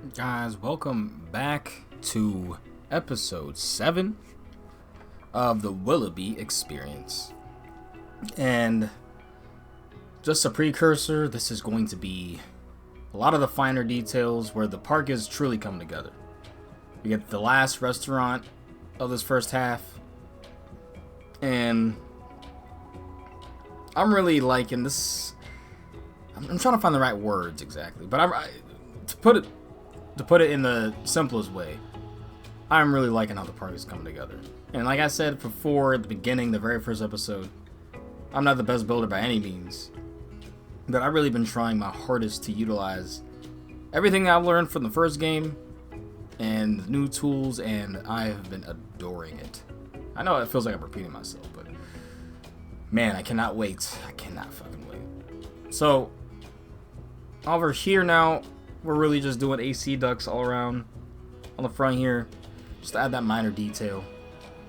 Guys, welcome back to episode 7 of the Willoughby Experience. And just a precursor, this is going to be a lot of the finer details where the park is truly come together. We get the last restaurant of this first half, and I'm really liking this. I'm trying to find the right words exactly, but to put it in the simplest way, I'm really liking how the park is coming together. And like I said before at the beginning, the very first episode, I'm not the best builder by any means, but I've really been trying my hardest to utilize everything I've learned from the first game and new tools, and I have been adoring it. I know it feels like I'm repeating myself, but man, I cannot wait. I cannot fucking wait. So, over here now, we're really just doing AC ducts all around on the front here, just to add that minor detail.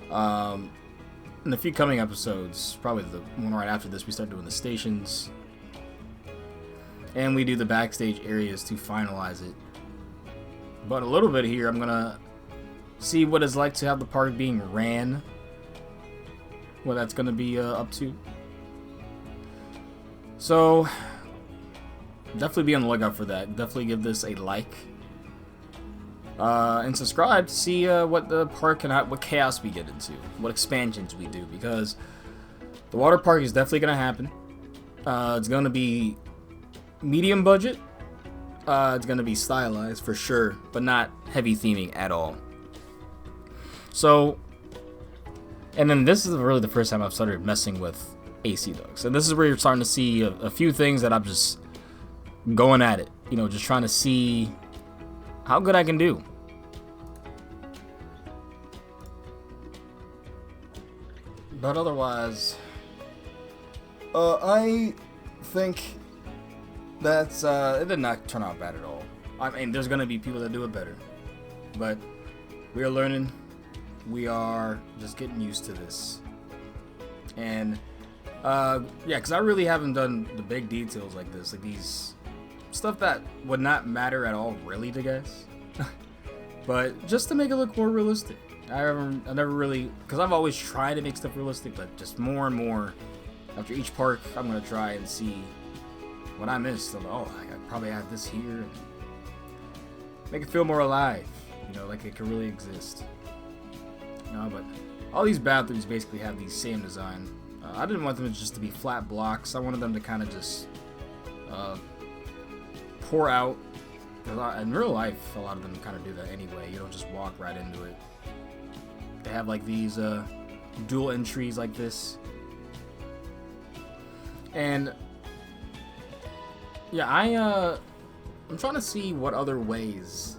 In a few coming episodes, probably the one right after this, we start doing the stations, and we do the backstage areas to finalize it. But a little bit here, I'm gonna see what it's like to have the park being ran, what that's gonna be up to. So definitely be on the lookout for that. Definitely give this a like. And subscribe to see what the park and what chaos we get into, what expansions we do, because the water park is definitely going to happen. It's going to be medium budget. It's going to be stylized for sure, but not heavy theming at all. So, and then this is really the first time I've started messing with AC ducts. And this is where you're starting to see a few things that I'm just going at it, just trying to see how good I can do. But otherwise, I think that it did not turn out bad at all. I mean, there's gonna be people that do it better, but we are learning. We are just getting used to this, and because I really haven't done the big details like this, like these stuff that would not matter at all really to guys, but just to make it look more realistic. I never really, because I've always tried to make stuff realistic, but just more and more after each park, I'm gonna try and see what I missed. I'm like, oh, I could probably add this here and make it feel more alive, like it could really exist. But all these bathrooms basically have the same design. I didn't want them just to be flat blocks. I wanted them to kind of just pour out. In real life, a lot of them kind of do that anyway. You don't just walk right into it. They have like these dual entries like this. And yeah, I'm trying to see what other ways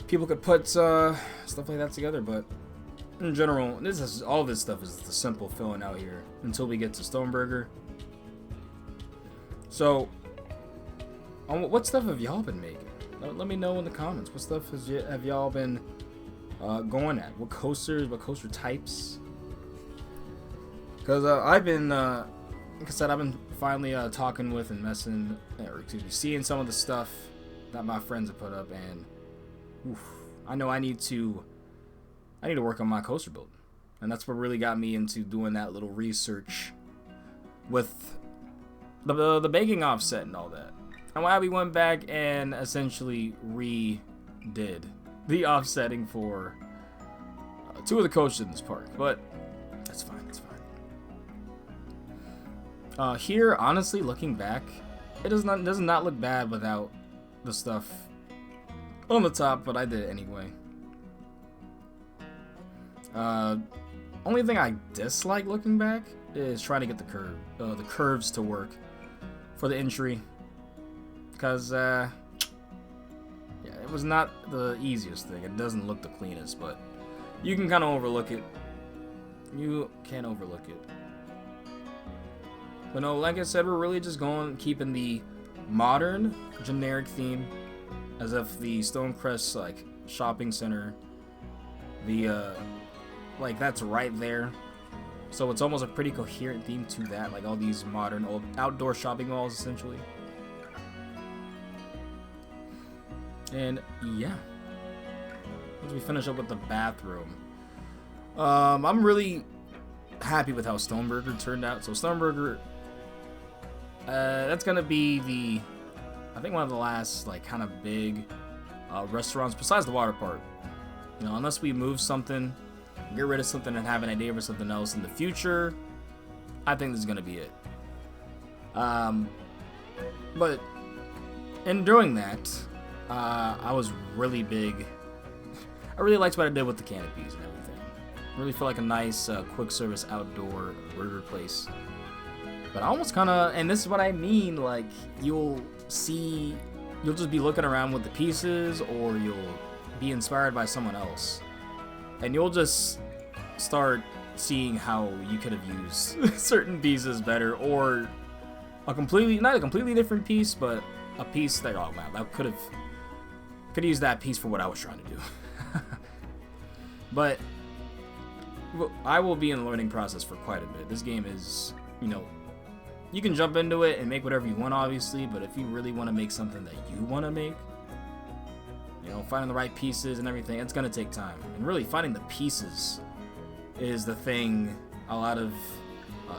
people could put stuff like that together, but in general, all this stuff is the simple filling out here until we get to Stoneburger. So, what stuff have y'all been making? Let me know in the comments. What stuff have y'all been going at? What coasters? What coaster types? Because I've been, like I said, I've been finally talking with and seeing some of the stuff that my friends have put up, and I know I need to work on my coaster build, and that's what really got me into doing that little research with the baking offset and all that. And why we went back and essentially redid the offsetting for 2 of the coasters in this park, but that's fine. It's fine. Here, honestly, looking back, it does not look bad without the stuff on the top, but I did it anyway. Only thing I dislike looking back is trying to get the curves to work for the entry, because it was not the easiest thing. It doesn't look the cleanest, but you can kind of overlook it. You can overlook it. But no, like I said, we're really just keeping the modern, generic theme, as if the Stonecrest shopping center, that's right there. So it's almost a pretty coherent theme to that, like all these modern old outdoor shopping malls essentially. And yeah, as we finish up with the bathroom, I'm really happy with how Stoneburger turned out. So Stoneburger, that's gonna be I think one of the last like kind of big restaurants besides the water park. You know, unless we move something, get rid of something, and have an idea for something else in the future, I think this is gonna be it. But in doing that, I was really big. I really liked what I did with the canopies and everything. Really feel like a nice quick service outdoor burger place. But I almost kind of, and this is what I mean, like you'll just be looking around with the pieces, or you'll be inspired by someone else, and you'll just start seeing how you could have used certain pieces better, or not a completely different piece, but a piece that, oh man, I could use that piece for what I was trying to do. But I will be in the learning process for quite a bit. This game is, you know, you can jump into it and make whatever you want, obviously, but if you really want to make something that you want to make, you know, finding the right pieces and everything, it's going to take time. And really, finding the pieces is the thing a lot of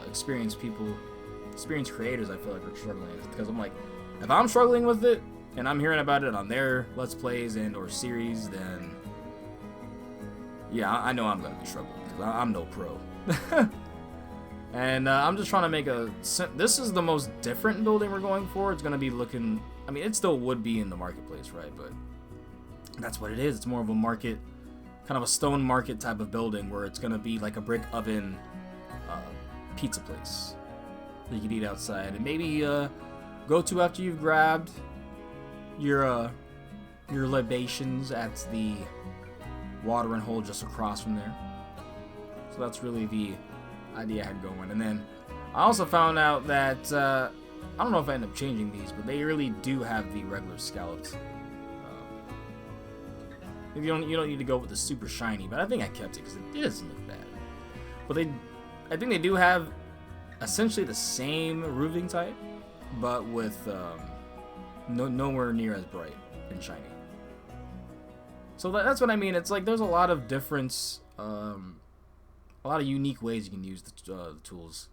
experienced creators, I feel like, are struggling with. Because I'm like, if I'm struggling with it, and I'm hearing about it on their Let's Plays and or series, then yeah, I know I'm going to be struggling, because I'm no pro. And I'm just trying to make this is the most different building we're going for. It's going to be looking, I mean, it still would be in the marketplace, right? But that's what it is. It's more of a market, kind of a stone market type of building, where it's going to be like a brick oven pizza place that you can eat outside, and maybe go to after you've grabbed your libations at the watering hole just across from there. So that's really the idea I had going. And then I also found out that I don't know if I end up changing these, but they really do have the regular scalloped. You don't need to go with the super shiny, but I think I kept it because it doesn't look bad. But I think they do have essentially the same roofing type, but with nowhere near as bright and shiny. So that's what I mean. It's like there's a lot of difference, a lot of unique ways you can use the tools.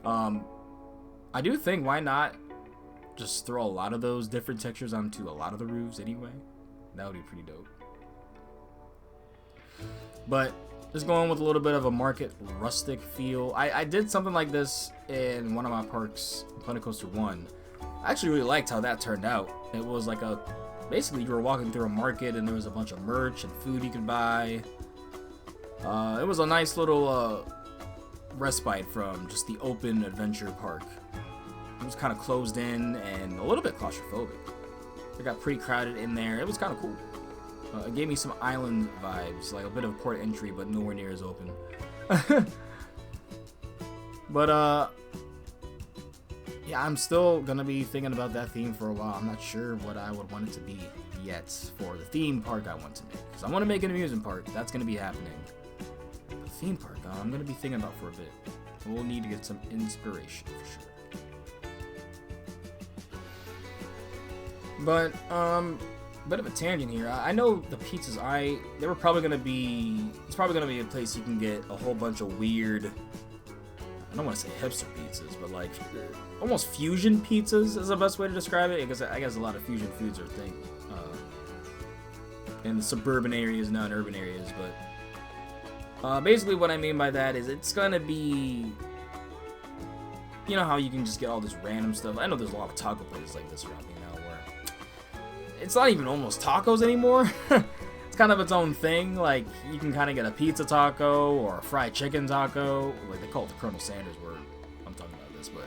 I do think, why not just throw a lot of those different textures onto a lot of the roofs anyway? That would be pretty dope. But just going with a little bit of a market rustic feel. I did something like this in one of my parks, Planet Coaster 1. I actually really liked how that turned out. It was like basically you were walking through a market and there was a bunch of merch and food you could buy. It was a nice little respite from just the open adventure park. It was kind of closed in and a little bit claustrophobic. It got pretty crowded in there. It was kind of cool. It gave me some island vibes, like a bit of port entry, but nowhere near as open. But yeah, I'm still gonna be thinking about that theme for a while. I'm not sure what I would want it to be yet for the theme park I want to make. Because I want to make an amusement park. That's gonna be happening. The theme park, I'm gonna be thinking about for a bit. We'll need to get some inspiration for sure. But bit of a tangent here. I know the pizzas they were probably gonna be. It's probably gonna be a place you can get a whole bunch of weird. I don't want to say hipster pizzas, but like almost fusion pizzas is the best way to describe it. Because I guess a lot of fusion foods are a thing in the suburban areas, not urban areas. But basically, what I mean by that is it's gonna be. You know how you can just get all this random stuff. I know there's a lot of taco places like this around me now, where it's not even almost tacos anymore. It's kind of its own thing. Like, you can kind of get a pizza taco or a fried chicken taco. Like, they call it the Colonel Sanders word. I'm talking about this, but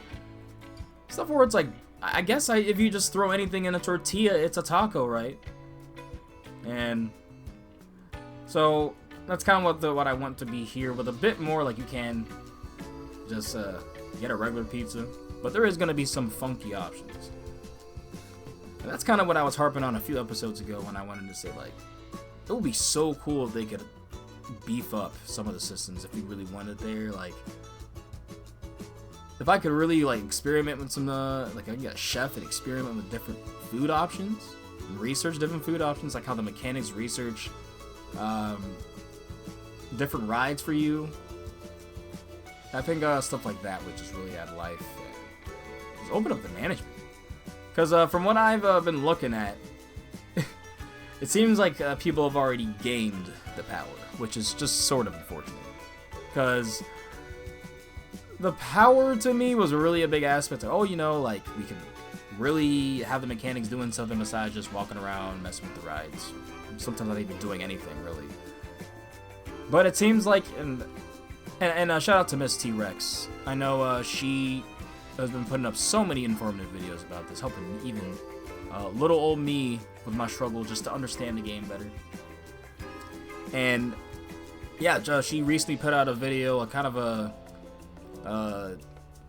stuff where it's like, I guess if you just throw anything in a tortilla, it's a taco, right? And so that's kind of what I want to be here, with a bit more like you can just get a regular pizza, but there is going to be some funky options. And that's kind of what I was harping on a few episodes ago when I wanted to say, like, it would be so cool if they could beef up some of the systems if we really wanted there. Like, if I could really, like, experiment with some, like, I can get a chef and experiment with different food options, research different food options, like how the mechanics research different rides for you. I think stuff like that would just really add life. Just open up the management. Because from what I've been looking at, it seems like people have already gained the power, which is just sort of unfortunate. Because the power to me was really a big aspect of, oh, you know, like we can really have the mechanics doing something besides just walking around messing with the rides. Sometimes not even doing anything really. But it seems like, and shout out to Miss T-Rex. I know she has been putting up so many informative videos about this, helping even little old me with my struggle just to understand the game better. And yeah, she recently put out a video, a kind of a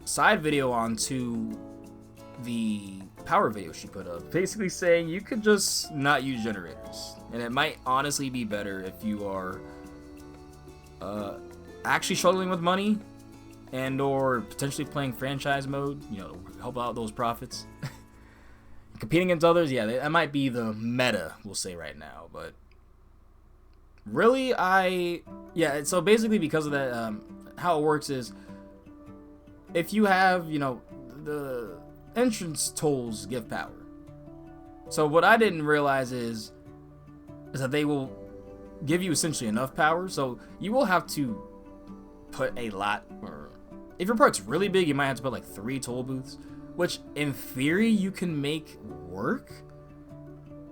side video onto the power video she put up, basically saying you could just not use generators, and it might honestly be better if you are actually struggling with money and or potentially playing franchise mode, you know, to help out those profits. Competing against others, yeah, that might be the meta, we'll say right now. But really, so basically because of that, how it works is if you have, you know, the entrance tolls give power. So what I didn't realize is that they will give you essentially enough power, so you will have to put a lot, or if your park's really big, you might have to put like 3 toll booths, which in theory you can make work.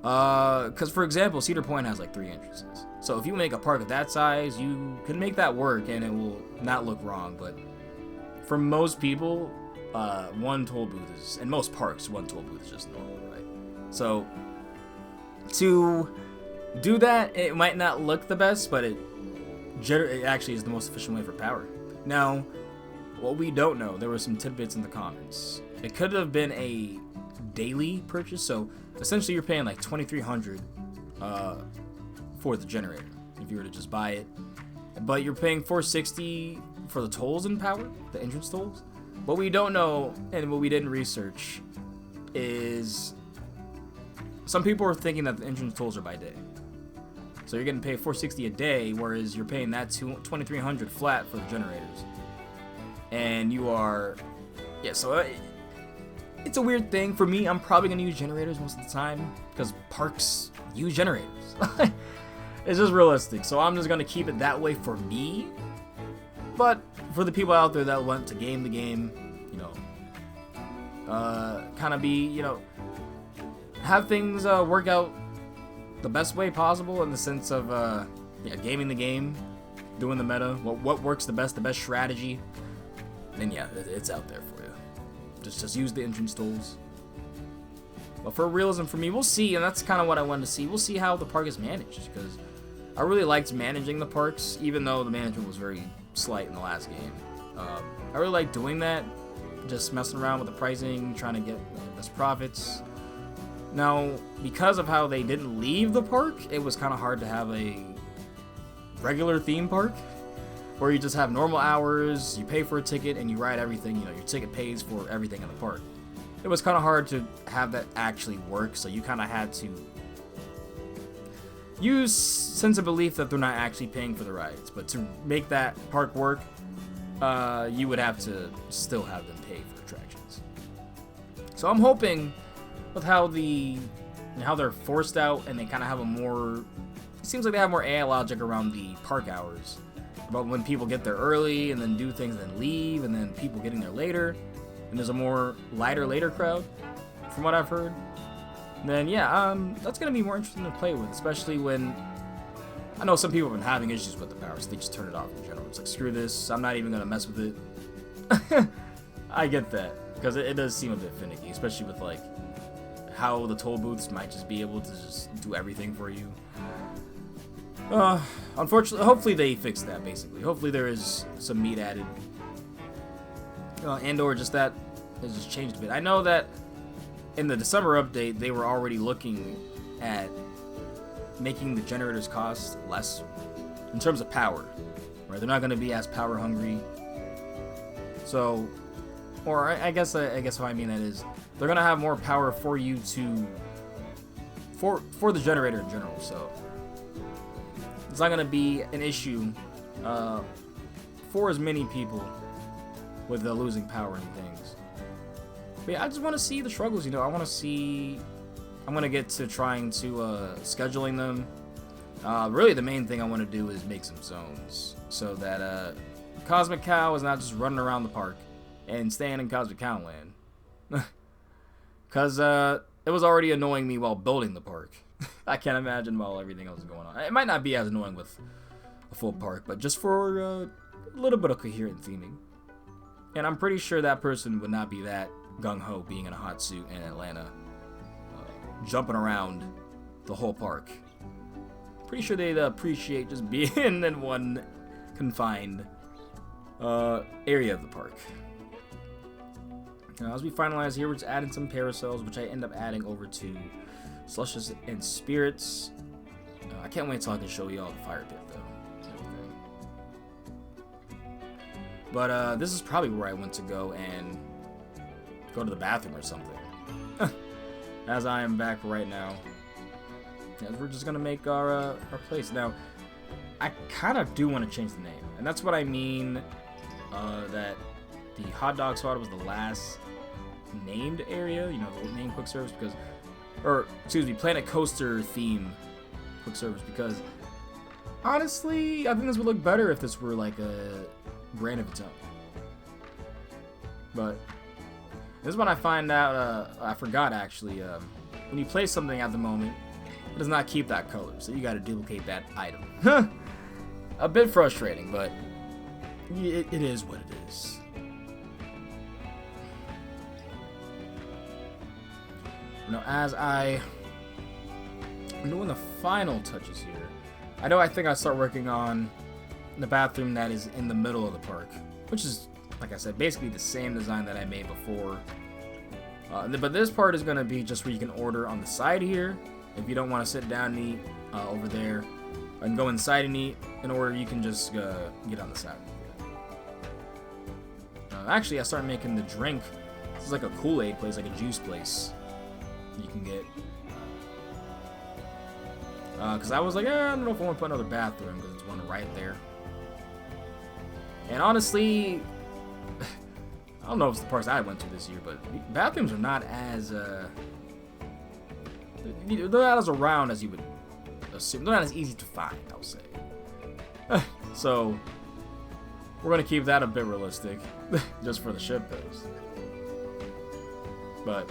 Because for example, Cedar Point has like 3 entrances, so if you make a park of that size, you can make that work and it will not look wrong. But for most people, 1 toll booth is, in most parks, 1 toll booth is just normal, right? So to do that, it might not look the best, but it actually is the most efficient way for power. Now, what we don't know, there were some tidbits in the comments. It could have been a daily purchase, so essentially you're paying like $2,300 for the generator if you were to just buy it, but you're paying $460 for the tolls and power, the entrance tolls. What we don't know and what we didn't research is some people are thinking that the entrance tolls are by day. So you're getting paid $460 a day, whereas you're paying that $2,300 flat for the generators. And you are, yeah, so it's a weird thing. For me, I'm probably going to use generators most of the time because parks use generators. It's just realistic. So I'm just going to keep it that way for me. But for the people out there that want to game the game, you know, kind of be, you know, have things work out the best way possible in the sense of gaming the game, doing the meta, what works the best strategy, then yeah, it's out there for you. Just use the entrance tools. But for realism, for me, we'll see, and that's kind of what I wanted to see. We'll see how the park is managed, because I really liked managing the parks, even though the management was very slight in the last game. I really like doing that, just messing around with the pricing, trying to get the best profits. Now, because of how they didn't leave the park, it was kind of hard to have a regular theme park where you just have normal hours, you pay for a ticket, and you ride everything. You know, your ticket pays for everything in the park. It was kind of hard to have that actually work, so you kind of had to use sense of belief that they're not actually paying for the rides. But to make that park work, you would have to still have them pay for attractions. So I'm hoping with how they're forced out, and they kind of have a more, it seems like they have more AI logic around the park hours, about when people get there early and then do things and then leave, and then people getting there later, and there's a more later crowd, from what I've heard. Then yeah, that's gonna be more interesting to play with, especially when I know some people have been having issues with the power, so they just turn it off in general. It's like, screw this, I'm not even gonna mess with it. I get that, because it does seem a bit finicky, especially with like how the toll booths might just be able to just do everything for you. Unfortunately, hopefully they fix that, basically. Hopefully there is some meat added. And or just that has just changed a bit. I know that in the December update, they were already looking at making the generators cost less in terms of power, right? They're not going to be as power hungry. So, or I guess what I mean that is they're going to have more power for you to for the generator in general. So it's not gonna be an issue for as many people with losing power and things. But yeah, I just want to see the struggles. You know, I want to see. I'm gonna get to trying to scheduling them. Really, the main thing I want to do is make some zones so that Cosmic Cow is not just running around the park and staying in Cosmic Cow Land. Because it was already annoying me while building the park. I can't imagine while everything else is going on. It might not be as annoying with a full park, but just for a little bit of coherent theming. And I'm pretty sure that person would not be that gung-ho being in a hot suit in Atlanta, jumping around the whole park. Pretty sure they'd appreciate just being in one confined area of the park. Now, as we finalize here, we're just adding some parasols, which I end up adding over to Slushes and Spirits. I can't wait till I can show you all the fire pit, though. But this is probably where I went to go and go to the bathroom or something. As I am back right now. And we're just going to make our place. Now, I kind of do want to change the name. And that's what I mean that the hot dog spot was the last named area, you know, the named quick service, because, or excuse me, Planet Coaster theme quick service, because honestly, I think this would look better if this were like a brand of its own. But this is when I find out, I forgot actually, when you place something at the moment, it does not keep that color, so you got to duplicate that item. A bit frustrating, but it is what it is. Now, as I'm doing the final touches here, I think I start working on the bathroom that is in the middle of the park, which is, like I said, basically the same design that I made before. But this part is going to be just where you can order on the side here. If you don't want to sit down and eat over there and go inside and eat in order, you can just get on the side. Actually, I started making the drink. This is like a Kool-Aid place, like a juice place you can get. Because I was like, I don't know if I want to put another bathroom because it's one right there. And honestly, I don't know if it's the parks I went to this year, but bathrooms are not as they're not as around as you would assume. They're not as easy to find, I'll say. So we're gonna keep that a bit realistic, just for the ship goes. But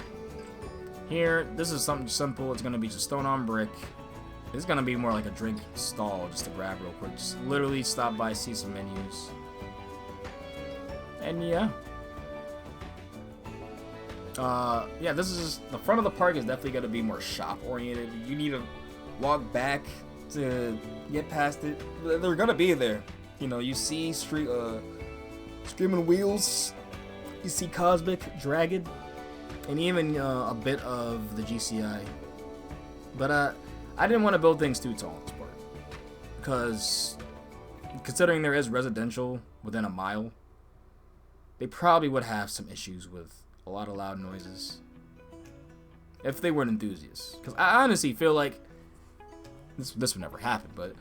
here, this is something simple. It's gonna be just stone on brick. It's gonna be more like a drink stall, just to grab real quick. Just literally stop by, see some menus, and yeah. Yeah, this is the front of the park is definitely gonna be more shop oriented. You need to walk back to get past it. They're gonna be there. You know, you see Screaming Wheels, you see Cosmic Dragon, and even a bit of the GCI. But I didn't want to build things too tall in this part, because considering there is residential within a mile, they probably would have some issues with a lot of loud noises if they weren't enthusiasts. Because I honestly feel like this would never happen, but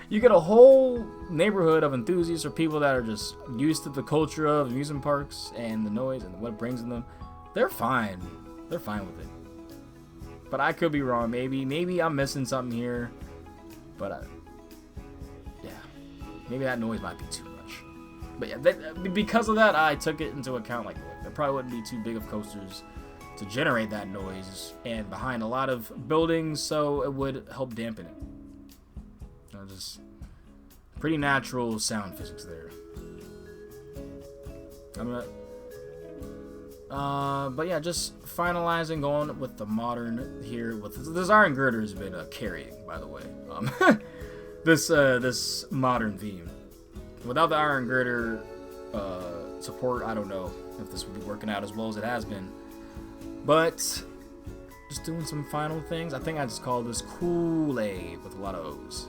you get a whole neighborhood of enthusiasts or people that are just used to the culture of amusement parks and the noise and what it brings in them. They're fine. They're fine with it. But I could be wrong. Maybe I'm missing something here. But yeah, maybe that noise might be too much. But yeah, because of that, I took it into account. Like, there probably wouldn't be too big of coasters to generate that noise and behind a lot of buildings, so it would help dampen it. Just pretty natural sound physics there. But yeah, just finalizing, going with the modern here. With this iron girder has been carrying, by the way. This modern theme. Without the iron girder support, I don't know if this would be working out as well as it has been. But just doing some final things. I think I just call this Kool-Aid with a lot of O's.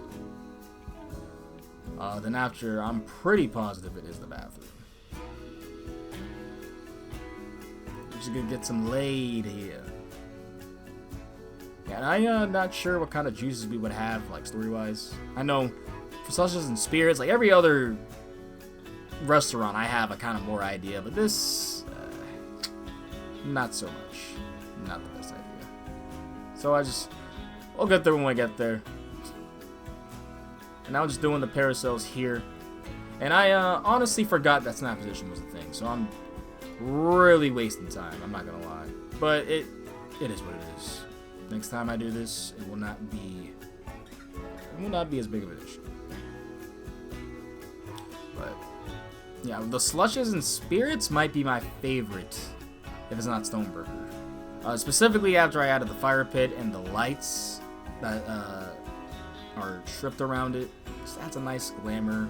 Then after, I'm pretty positive it is the bathroom. Just gonna get some laid here. Yeah, and I'm not sure what kind of juices we would have, like, story-wise. I know for Slushes and Spirits, like, every other restaurant I have a kind of more idea, but this, not so much. Not the best idea. So I'll get there when I get there. And I'm just doing the parasails here. And I honestly forgot that snap position was a thing, so I'm really wasting time, I'm not gonna lie. But it is what it is. Next time I do this, it will not be as big of an issue. But yeah, the Slushes and Spirits might be my favorite if it's not Stoneburger. Specifically after I added the fire pit and the lights that are stripped around it. Just adds a nice glamour.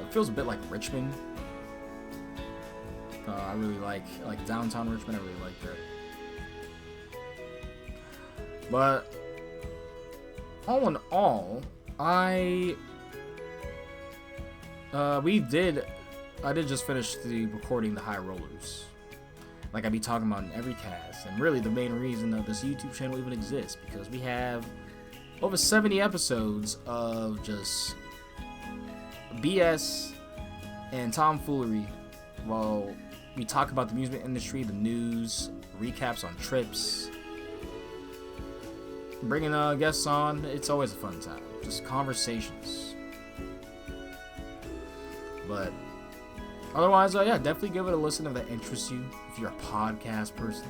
It feels a bit like Richmond. I really like downtown Richmond. I really like that. But all in all, I did just finish recording the High Rollers. Like I be talking about in every cast, and really the main reason that this YouTube channel even exists, because we have over 70 episodes of just BS and tomfoolery while we talk about the music industry, the news, recaps on trips, bringing guests on. It's always a fun time, just conversations. But otherwise, yeah, definitely give it a listen if that interests you, if you're a podcast person.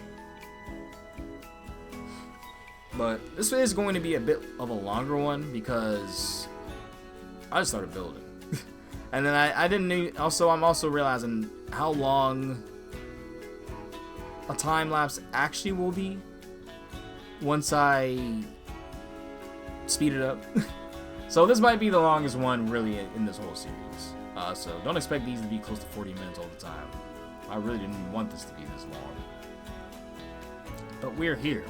But this is going to be a bit of a longer one because I just started building. And then I'm also realizing how long a time lapse actually will be once I speed it up. So this might be the longest one really in this whole series. So don't expect these to be close to 40 minutes all the time. I really didn't want this to be this long. But we're here.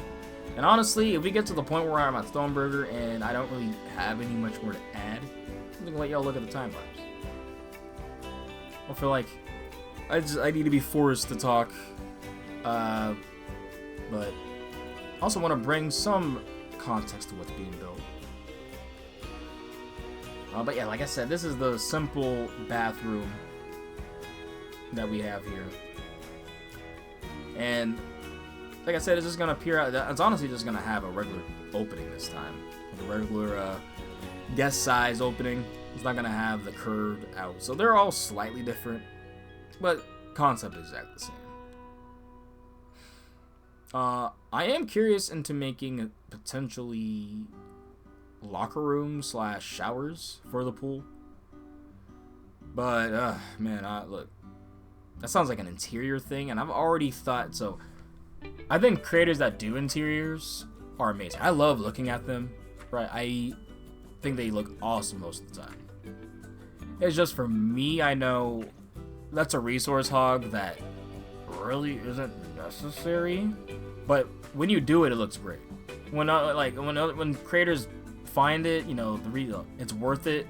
And honestly, if we get to the point where I'm at Stoneburger and I don't really have any much more to add, I'm gonna let y'all look at the time lapse. I feel like I need to be forced to talk. But also want to bring some context to what's being built. But yeah, like I said, this is the simple bathroom that we have here. And like I said, it's just going to appear out. It's honestly just going to have a regular opening this time. Like a regular guest size opening. It's not going to have the curved out. So they're all slightly different, but concept is exactly the same. I am curious into making potentially locker room / showers for the pool. But, man, look, that sounds like an interior thing, and I've already thought, so I think creators that do interiors are amazing. I love looking at them, right? I think they look awesome most of the time. It's just for me, I know that's a resource hog that really isn't necessary, but when you do it, it looks great. When creators find it, you know, it's worth it.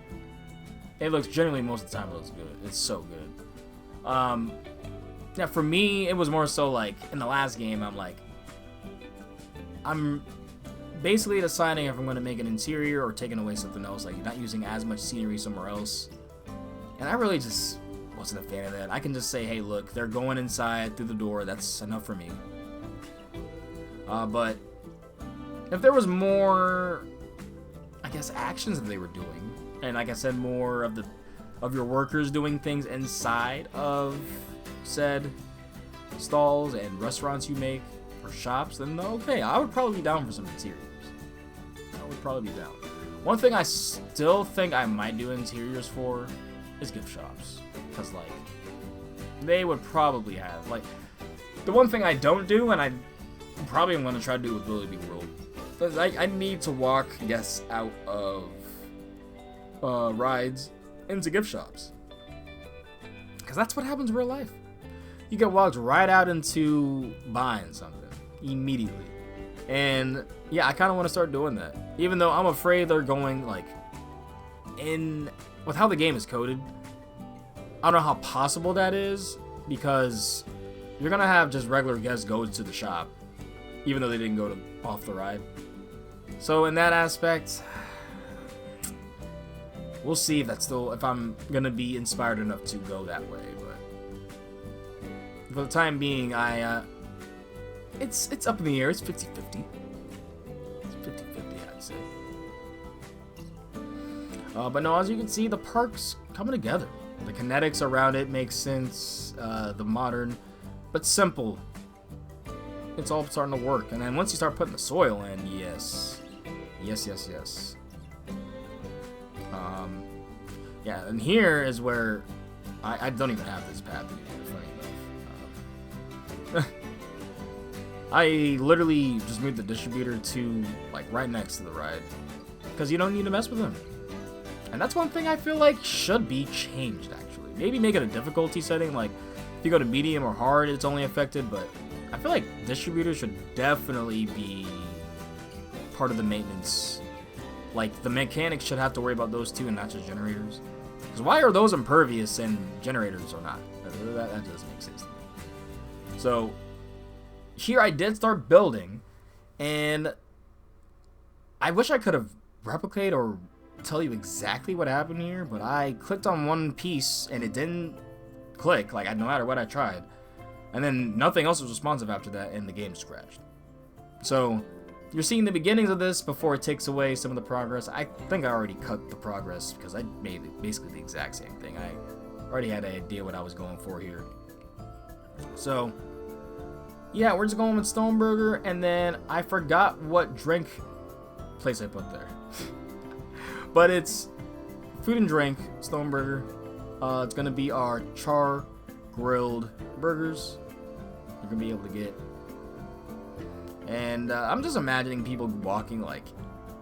It looks generally most of the time it looks good. It's so good. Yeah, for me, it was more so like in the last game. I'm basically deciding if I'm going to make an interior or taking away something else, like not using as much scenery somewhere else. And I really just wasn't a fan of that. I can just say, hey, look, they're going inside through the door. That's enough for me. But if there was more, I guess, actions that they were doing, and like I said, more of your workers doing things inside of said stalls and restaurants you make or shops, then okay, I would probably be down for some interiors. I would probably be down. One thing I still think I might do interiors for is gift shops, because like they would probably have like the one thing I don't do, and I probably am going to try to do with Willoughby World, because I need to walk guests out of rides into gift shops, because that's what happens in real life. You get walked right out into buying something immediately. And yeah, I kind of want to start doing that, even though I'm afraid they're going like in with how the game is coded. I don't know how possible that is, because you're gonna have just regular guests go to the shop even though they didn't go off the ride. So in that aspect, we'll see if I'm gonna be inspired enough to go that way. But for the time being, it's up in the air. It's 50-50. It's 50-50, I'd say. But no, as you can see, the park's coming together. The kinetics around it make sense. The modern, but simple. It's all starting to work. And then once you start putting the soil in, yes. Yeah, and here is where I don't even have this path anymore, funny enough. I literally just moved the distributor to like right next to the ride because you don't need to mess with them. And that's one thing I feel like should be changed, actually. Maybe make it a difficulty setting, like if you go to medium or hard, it's only affected, but I feel like distributors should definitely be part of the maintenance. Like, the mechanics should have to worry about those two and not just generators. Because why are those impervious and generators are not? That doesn't make sense to me. So, here I did start building, and I wish I could have replicated or tell you exactly what happened here, but I clicked on one piece and it didn't click, like no matter what I tried, and then nothing else was responsive after that and the game just crashed. So you're seeing the beginnings of this before it takes away some of the progress. I think I already cut the progress because I made basically the exact same thing. I already had an idea what I was going for here. So yeah, we're just going with Stoneburger, and then I forgot what drink place I put there. But it's food and drink, Stoneburger. It's going to be our char grilled burgers you're going to be able to get. And I'm just imagining people walking, like,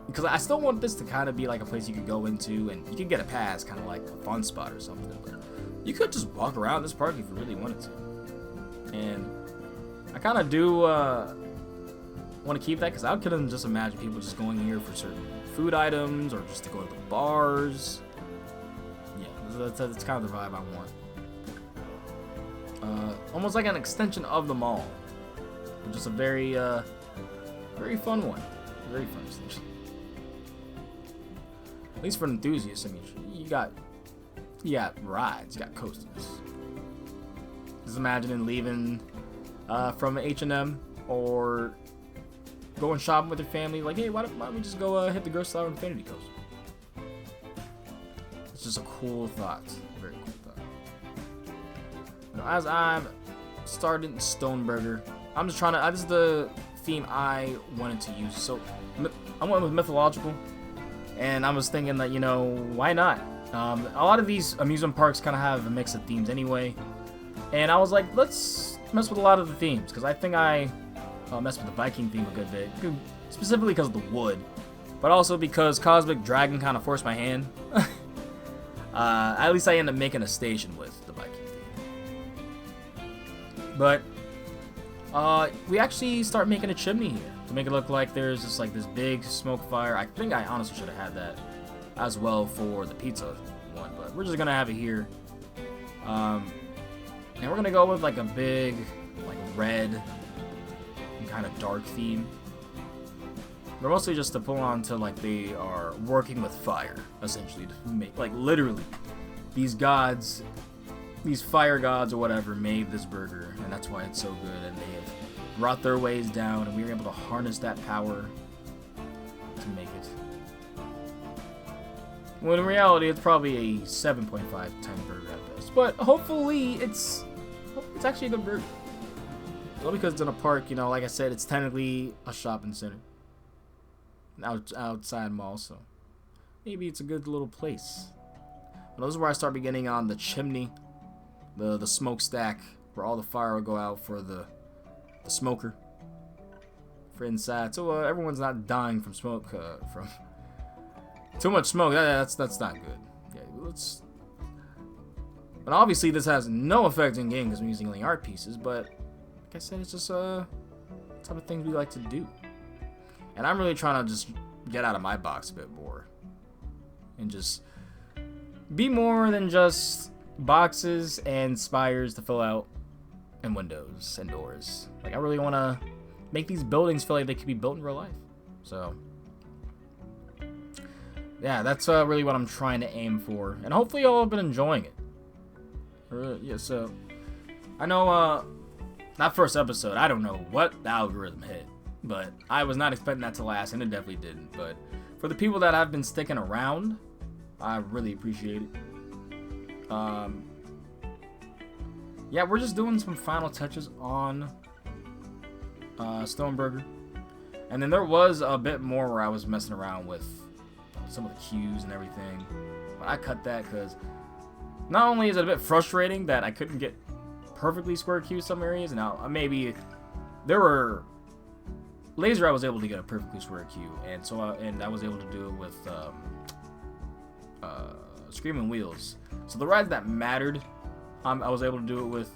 because I still want this to kind of be like a place you could go into and you could get a pass, kind of like a fun spot or something. But you could just walk around this park if you really wanted to. And I kind of do want to keep that because I couldn't just imagine people just going here for certain food items or just to go to the bars. Yeah, that's kind of the vibe I want. Almost like an extension of the mall. Just a very fun one. Very fun extension. At least for enthusiasts, I mean, you got rides, you got coasters. Just imagining leaving from H&M or going shopping with your family, like, hey, why don't we just go hit the grocery store on Infinity Coast? It's just a cool thought. Very cool thought. Now, as I'm starting Stoneburger, I'm just trying to, this is the theme I wanted to use. So, I went with mythological, and I was thinking that, why not? A lot of these amusement parks kind of have a mix of themes anyway. And I was like, let's mess with a lot of the themes, because I think I messed with the Viking theme a good bit, specifically because of the wood, but also because Cosmic Dragon kind of forced my hand. At least I ended up making a station with the Viking theme. But we actually start making a chimney here to make it look like there's just like this big smoke fire. I think I honestly should have had that as well for the pizza one, but we're just gonna have it here. And we're gonna go with like a big, like red and kind of dark theme. But mostly just to pull on to like they are working with fire, essentially, to make, like, literally these gods, these fire gods or whatever made this burger, and that's why it's so good, and they have brought their ways down, and we were able to harness that power to make it. When in reality, it's probably a 7.5 to 10 burger at best, but hopefully it's actually a good burger. Well, because it's in a park, like I said, it's technically a shopping center, outside mall, so maybe it's a good little place. But this is where I start beginning on the chimney, the smokestack, where all the fire will go out for the smoker for inside, so everyone's not dying from smoke, from too much smoke. That's not good. Yeah, But obviously this has no effect in game because we're using only art pieces. But like I said, it's just type of things we like to do. And I'm really trying to just get out of my box a bit more. And just be more than just boxes and spires to fill out and windows and doors. Like, I really want to make these buildings feel like they could be built in real life. So yeah, that's really what I'm trying to aim for, and hopefully y'all have been enjoying it. Yeah, so I know that first episode, I don't know what the algorithm hit, but I was not expecting that to last, and it definitely didn't. But for the people that have been sticking around, I really appreciate it. Yeah, we're just doing some final touches on Stoneburger. And then there was a bit more where I was messing around with some of the cues and everything. But I cut that because not only is it a bit frustrating that I couldn't get perfectly square cues some areas. Now, maybe there were laser I was able to get a perfectly square cue, and so I was able to do it with Screaming Wheels. So the rides that mattered, I was able to do it with.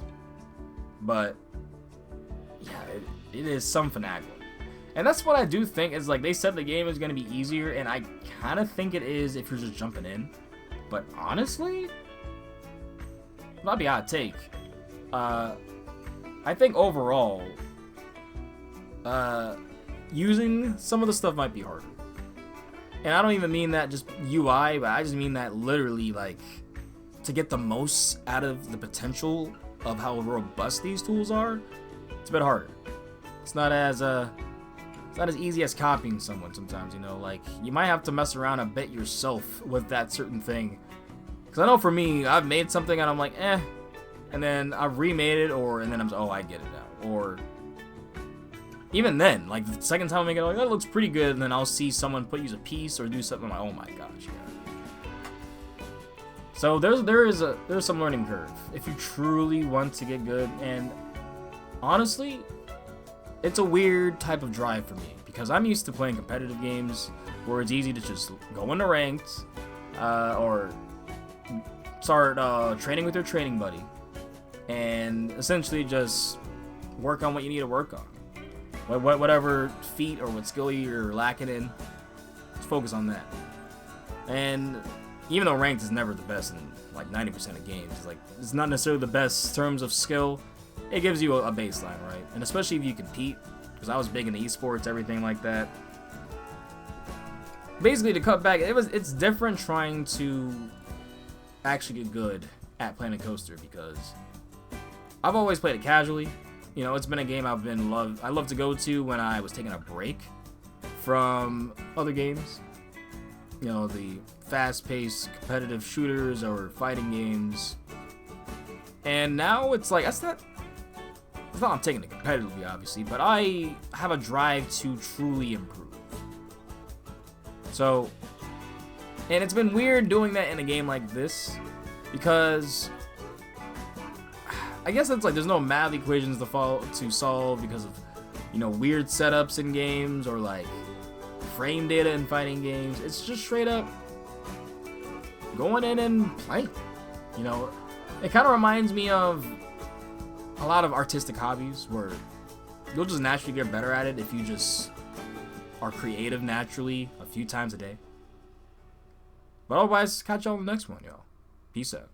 But yeah, it is some finagling. And that's what I do think is, like, they said the game is going to be easier, and I kind of think it is if you're just jumping in. But honestly, that'd be a hot take. I think overall, using some of the stuff might be harder. And I don't even mean that just UI, but I just mean that literally, like, to get the most out of the potential of how robust these tools are, it's a bit harder. It's not as easy as copying someone sometimes, you know. Like, you might have to mess around a bit yourself with that certain thing. Because I know for me, I've made something and I'm like, eh. And then I've remade it, and then I'm like, oh, I get it now. Or even then, like, the second time I make it, like, that looks pretty good. And then I'll see someone use a piece or do something, I'm like, oh my gosh, yeah. So there's some learning curve if you truly want to get good. And honestly, it's a weird type of drive for me because I'm used to playing competitive games where it's easy to just go into ranked or start training with your training buddy and essentially just work on what you need to work on. Whatever feat or what skill you're lacking in, just focus on that. And even though ranked is never the best in like 90% of games, it's not necessarily the best in terms of skill. It gives you a baseline, right? And especially if you compete, because I was big into esports, everything like that. Basically, to cut back, it's different trying to actually get good at playing a coaster because I've always played it casually. You know, it's been a game I love to go to when I was taking a break from other games. You know, the fast-paced competitive shooters or fighting games. And now it's like, it's not I'm taking it competitively, obviously, but I have a drive to truly improve. So, and it's been weird doing that in a game like this because I guess it's like there's no math equations to solve because of, you know, weird setups in games or like frame data in fighting games. It's just straight up going in and playing. You know, it kind of reminds me of a lot of artistic hobbies where you'll just naturally get better at it if you just are creative naturally a few times a day. But otherwise, catch y'all on the next one, y'all. Peace out.